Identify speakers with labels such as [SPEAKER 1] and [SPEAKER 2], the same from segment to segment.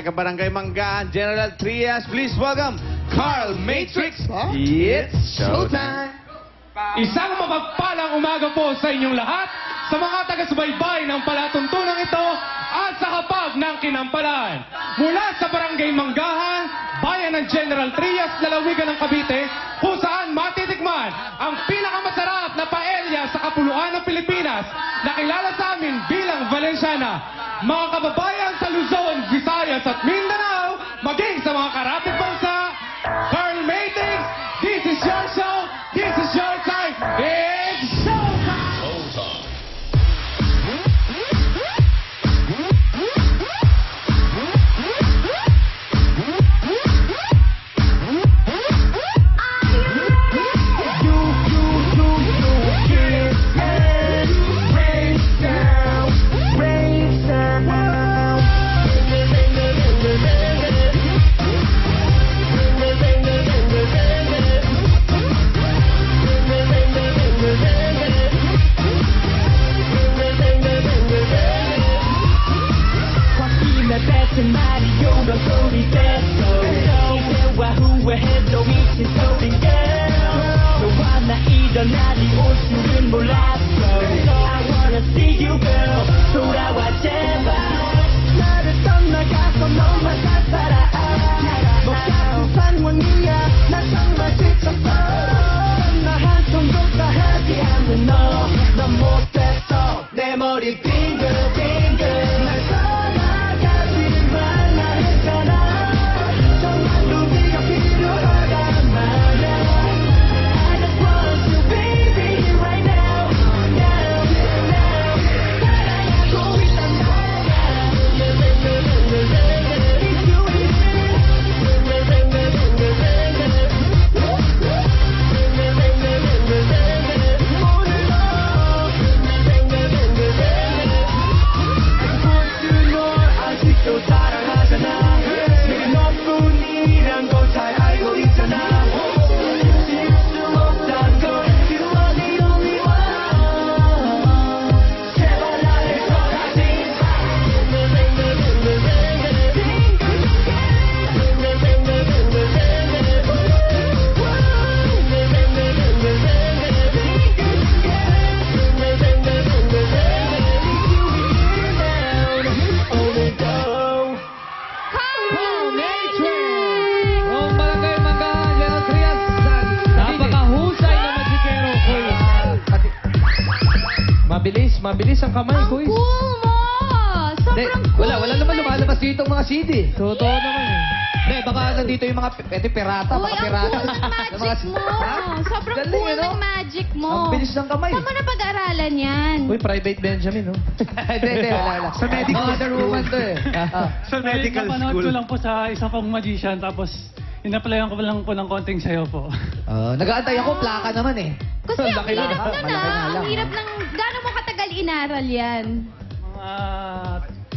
[SPEAKER 1] taga-barangay Manggaan, General Trias. Please welcome Carl Matrix. It's showtime!
[SPEAKER 2] Isang mapagpalang umaga po sa inyong lahat, sa mga taga-subaybay ng palatuntunan ito at sa kapag ng kinampalan. Mula sa Barangay Manggahan, bayan ng General Trias, lalawigan ng Cavite, kung saan matitikman ang pinakamasarap na paella sa kapuluan ng Pilipinas na kilala sa amin bilang Valenciana. Mga kababayan sa Luzon, Visayas at Mindanao, maging sa mga karapit bansa, Carl Matrix, this is your show, this is your time, it's showtime! Mabilis ang kamay,
[SPEAKER 3] Ang
[SPEAKER 2] Kuis.
[SPEAKER 3] cool mo! Sobrang cool!
[SPEAKER 4] Wala naman lumalabas dito ang mga CD.
[SPEAKER 2] Totoo naman eh.
[SPEAKER 4] Hindi, baka nandito yung mga pirata,
[SPEAKER 3] Uy,
[SPEAKER 4] mga
[SPEAKER 3] ang
[SPEAKER 4] pirata.
[SPEAKER 3] cool ng magic mo! Sobrang
[SPEAKER 4] Galing,
[SPEAKER 3] cool
[SPEAKER 4] ano?
[SPEAKER 3] ng magic mo!
[SPEAKER 4] Ang bilis ng kamay.
[SPEAKER 3] Saan mo napag-aralan yan?
[SPEAKER 4] Uy, private Benjamin, no? Hindi, wala.
[SPEAKER 1] Sa medical
[SPEAKER 4] Other
[SPEAKER 1] school.
[SPEAKER 4] woman to eh.
[SPEAKER 1] Sa medical
[SPEAKER 5] Napanood
[SPEAKER 1] school.
[SPEAKER 5] ko lang po sa isa pong magician, tapos inaplayan ko lang po ng konting sayo po.
[SPEAKER 4] Nag-aantay ako, plaka naman eh.
[SPEAKER 3] Kasi ang
[SPEAKER 4] Laki lang,
[SPEAKER 3] hirap
[SPEAKER 4] ha?
[SPEAKER 3] na
[SPEAKER 4] Malaki nga
[SPEAKER 3] Ang
[SPEAKER 4] lang.
[SPEAKER 3] hirap ng... Gano'n mo katagal inaral yan?
[SPEAKER 5] Mga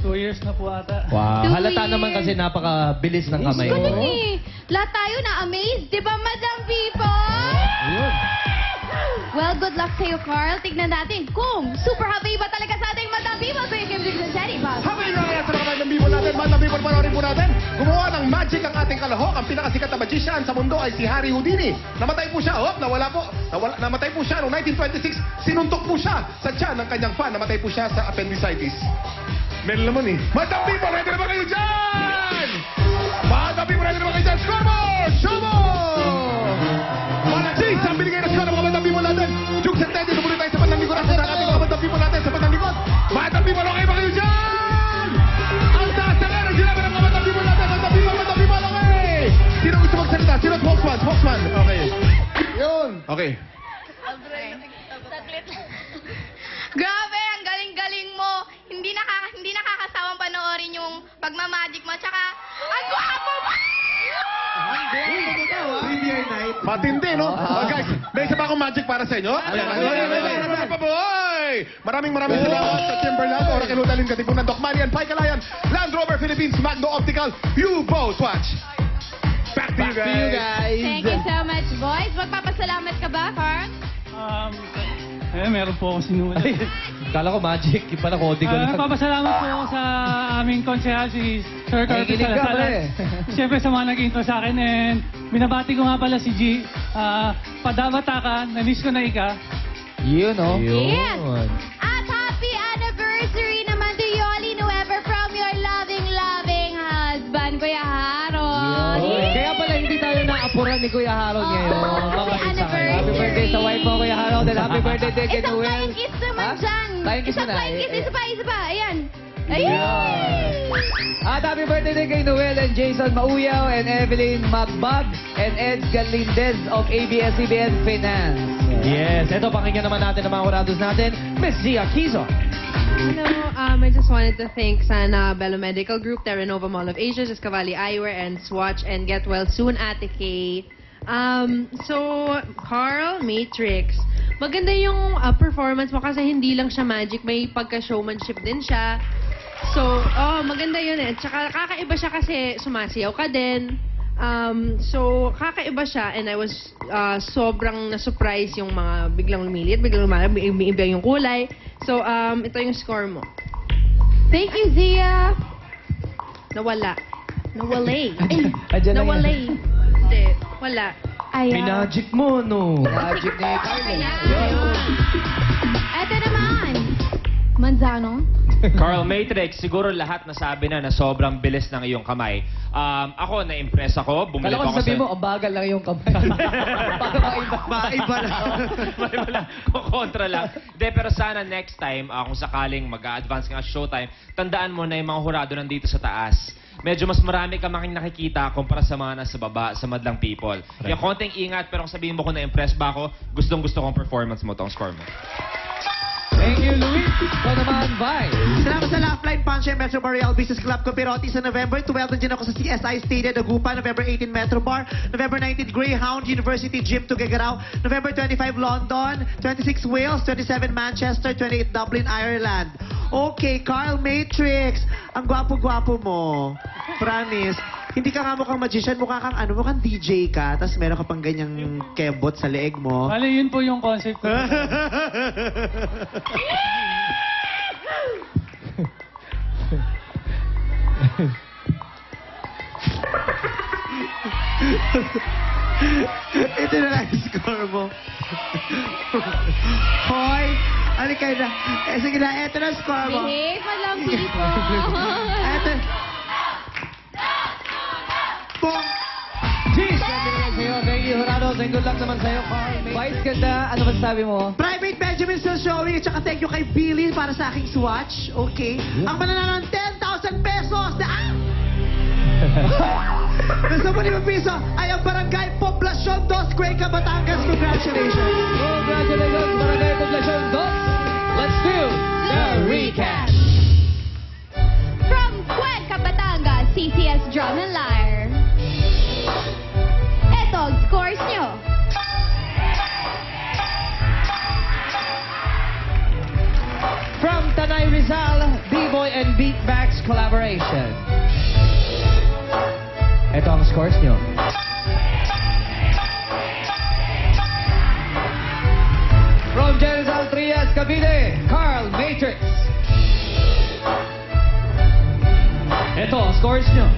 [SPEAKER 5] 2 years na po ata.
[SPEAKER 4] Wow.
[SPEAKER 3] 2
[SPEAKER 4] Halata
[SPEAKER 3] years.
[SPEAKER 4] naman kasi napakabilis ng kamay mo.
[SPEAKER 3] Ganun eh. Lahat tayo na-amaze. Di ba, Madam People?
[SPEAKER 4] Ayun.
[SPEAKER 3] Well, good luck sa'yo, Carl. Tignan natin kung super happy ba talaga sa ating Madam People. So you can bring the Jenny Bob.
[SPEAKER 6] Habang nangyayari sa mga Madam People natin, Madam People, panoorin po natin. Gumawa ng magic ang ating kalahok. Ang pinakasikat na magician sa mundo ay si Harry Houdini. Namatay po siya. Namatay po siya noong 1926. Sinuntok po siya sa tiyan ng kanyang fan. Namatay po siya sa appendicitis. Meron naman eh. Madam People, ready na ba kayo dyan? Madam People, ready na ba kayo dyan? Scoreboard! Show mo! Jeez, ang binigay na score ng mga Madam People natin. Jukes and Teddy, tumuloy tayo sa panlanglikod natin sa ating mga Madam People natin sa panlanglikod. Madam People, okay ba kayo dyan? Ang taas ng energy level ng mga Madam People natin. Madam People, okay! Sino gusto magsalita? Sino spokesman? Spokesman, okay. Yun. Okay.
[SPEAKER 7] Grabe, ang galing-galing mo. Hindi nakakasawang panoorin yung pagmamagic mo. Tsaka, ang gwapo mo!
[SPEAKER 1] Premier night.
[SPEAKER 6] Matindi, no? Guys, may isa pa akong magic para sa inyo. Maraming salamat sa Timberland, Oracle Hudalin, Katipunan, Doc Marian, Pai Kalayan, Land Rover Philippines, Magno Optical, U-Boat Watch. Back to you guys.
[SPEAKER 3] Thank you so much, boys. Magpapasalamat ka ba, Carl?
[SPEAKER 5] Meron po ako sinulat.
[SPEAKER 4] Kala ko magic. Yung pala coding ko lang.
[SPEAKER 5] Nagpapasalamat po ako sa aming konsehal, si Sir Carpet
[SPEAKER 4] Nakikinig ka,
[SPEAKER 5] Salasalan.
[SPEAKER 4] pre.
[SPEAKER 5] Siyempre sa mga nag-intro sa akin. And binabati ko nga pala si G. Padabata ka, na-miss ko na ika.
[SPEAKER 4] Yun, oh.
[SPEAKER 3] Yes! At happy anniversary naman to Yoli Nuever from your loving husband, Kuya Harold. Yes!
[SPEAKER 4] Kaya pala hindi tayo naapuran ni Kuya Harold ngayon.
[SPEAKER 3] Happy
[SPEAKER 4] Mabait sa akin.
[SPEAKER 3] anniversary.
[SPEAKER 4] Happy birthday sa wife mo, Kuya Harold. And happy birthday din kay
[SPEAKER 3] Isang
[SPEAKER 4] Noel.
[SPEAKER 3] flying kiss naman
[SPEAKER 4] Ha?
[SPEAKER 3] dyan.
[SPEAKER 4] Flying kiss
[SPEAKER 3] Isang
[SPEAKER 4] na.
[SPEAKER 3] flying kiss. Isa pa. Ayan.
[SPEAKER 4] At happy birthday din kay Noel and Jason Mauyaw and Evelyn Magbag and Ed Galindez of ABS-CBN Finance. Yes, ito pakinggan naman natin ang mga kurados natin, Miss Zia Kizo.
[SPEAKER 8] Hello, I just wanted to thank Sana Bello Medical Group, Terranova Mall of Asia, Juscavali Eyewear, and Swatch, and get well soon, Ate Kay. So, Carl, Matrix. Maganda yung performance mo kasi hindi lang siya magic, may pagka-showmanship din siya. So, maganda yun eh. Tsaka kakaiba siya kasi sumasayaw ka din. So, kakaiba siya and I was sobrang na-surprise yung mga biglang lumilit, biglang umiiba yung kulay. So, ito yung score mo.
[SPEAKER 3] Thank you, Zia.
[SPEAKER 8] Nawala.
[SPEAKER 3] Nawalay.
[SPEAKER 4] Adyan lang
[SPEAKER 3] Nawalay.
[SPEAKER 8] Hindi, wala.
[SPEAKER 3] Ayan.
[SPEAKER 4] Minagic mo, no? Magic ni Carl.
[SPEAKER 3] Ito naman. Manzano.
[SPEAKER 9] Carl Matrix, siguro lahat nasabi na sobrang bilis ng iyong kamay. Ako, na-impress ako. Bumalik
[SPEAKER 4] Kala ko
[SPEAKER 9] ako
[SPEAKER 4] sabihin mo, ang bagal lang yung kamay. Para maiba.
[SPEAKER 1] Maiba lang.
[SPEAKER 9] Maiba lang. Kontra lang. De, pero sana next time, kung sakaling mag-a-advance ka sa showtime, tandaan mo na yung mga hurado nandito sa taas. Medyo mas marami ka making nakikita kumpara sa mga nasa baba, sa madlang people. Kaya konting ingat, pero kung sabihin mo kung na-impress ba ako, gustong-gusto kong performance mo, tong score mo.
[SPEAKER 4] Thank you, Luis. Ito naman, bye.
[SPEAKER 10] Salamat sa Lifeline Panche Metro Boreal Business Club Copiroti sa November 12. Nandiyan ako sa CSI Stadium Dagupan. November 18 Metro Bar. November 19 Greyhound University Gym to Tuguegarao. November 25 London. 26 Wales. 27 Manchester. 28 Dublin, Ireland. Okay, Carl Matrix. Ang gwapo-gwapo mo. Promise. Hindi ka nga mukhang magician. Mukhang DJ ka. Tapos meron ka pang ganyang kebot sa leeg mo.
[SPEAKER 5] Bale, yun po yung concept ko.
[SPEAKER 10] Ito na lang yung score mo. Hoy! Halika na. Sige na, ito na ang score mo.
[SPEAKER 3] Behave, alam people.
[SPEAKER 10] Ito. Pong!
[SPEAKER 4] Jeez! Thank you, Horados. And good luck naman sa'yo, Carl. Vice ganda. Ano ba sabi mo?
[SPEAKER 10] Private Benjamin still showing. At saka thank you kay Billy para sa aking swatch. Okay. Ang mananalo ng 10,000 pesos na... Nasa mo piso ay ang Barangay Poblacion 2, Cuenca, Batangas. Congratulations.
[SPEAKER 4] Congratulations, Barangay Poblacion 2. Let's do the recap.
[SPEAKER 3] From Cuenca, Batangas, CCS Drum and Lyre. Eto ang scores nyo.
[SPEAKER 4] From Tanay Rizal, B-Boy and Beatbacks collaboration. Ito ang scores nyo. From Gerizal Trias, Cavite, Carl Matrix. Ito ang scores nyo.